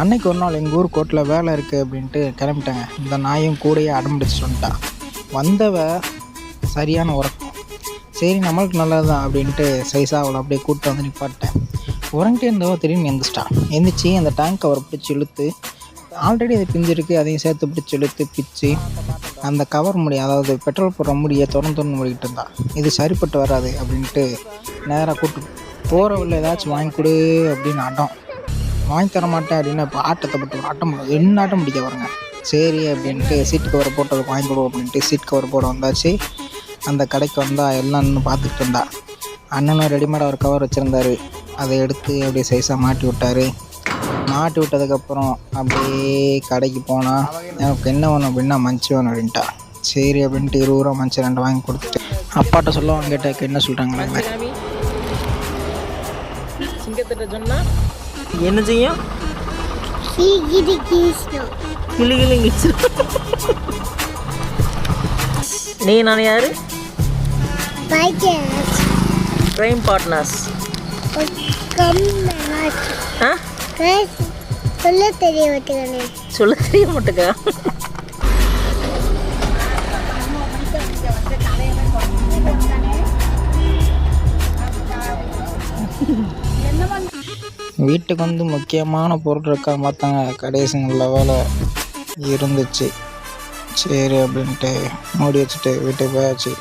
அன்னைக்கு ஒரு நாள் எங்கள் ஊர் கோர்ட்டில் வேலை இருக்குது அப்படின்ட்டு கிளம்பிட்டாங்க. இந்த நாயும் கூடையே அடம்பிடிச்சிட்டு வந்துட்டான். வந்தவ சரியான உறக்கம். சரி நம்மளுக்கு நல்லது தான் அப்படின்ட்டு சைஸாக அவளை அப்படியே கூப்பிட்டு வந்து நிப்பாட்டேன். உறங்கிட்டே இருந்தவோ திடீர்னு எந்திரிச்சு அந்த டேங்க் கவரை பிடிச்சி இழுத்து, ஆல்ரெடி அது பிஞ்சிருக்கு அதையும் சேர்த்து பிடிச்சி இழுத்து பிச்சு அந்த கவர் அதாவது பெட்ரோல் போடுற முடியை திறந்து மூடிக்கிட்டு இருந்தான். இது சரிப்பட்டு வராது அப்படின்ட்டு நேராக கூப்பிட்டு போகிறவள்ள ஏதாச்சும் வாங்கி கொடு அப்படின்னு ஆட்டம். வாங்கி தர மாட்டேன் அப்படின்னு இப்போ ஆட்டத்தை பட்டு ஆட்டம் என்ன ஆட்டம் பிடிக்க வரங்க. சரி அப்படின்ட்டு சீட் கவர் போட்டதுக்கு வாங்கி கொடுவோம் அப்படின்ட்டு சீட் கவர் போட வந்தாச்சு. அந்த கடைக்கு வந்தால் எல்லாம் நின்று பார்த்துக்கிட்டு இருந்தா. அண்ணனும் ரெடிமேடாக ஒரு கவர் வச்சுருந்தாரு. அதை எடுத்து அப்படியே சைஸாக மாட்டி விட்டார். மாட்டி விட்டதுக்கப்புறம் அப்படியே கடைக்கு போனால் எனக்கு என்ன வேணும் அப்படின்னா மஞ்சள் வேணும் அப்படின்ட்டா. சரி அப்படின்ட்டு 20 ரூபா மஞ்சள் 2 வாங்கி கொடுத்துட்டு அப்பாட்ட சொல்ல அவங்க கேட்டாக்க என்ன சொல்கிறாங்க. சிங்கத்திட்ட சொன்னால் என்ன செய்யும்? நீ நான் யாரு? Crime partners. சொல்ல தெரிய மாட்டேங்க. வீட்டுக்கு வந்து முக்கியமான பொருள் இருக்கா பார்த்தாங்க. கடைசிங்களில் வேலை இருந்துச்சு. சரி அப்படின்ட்டு மூடி வச்சுட்டு வீட்டுக்கு போயாச்சு.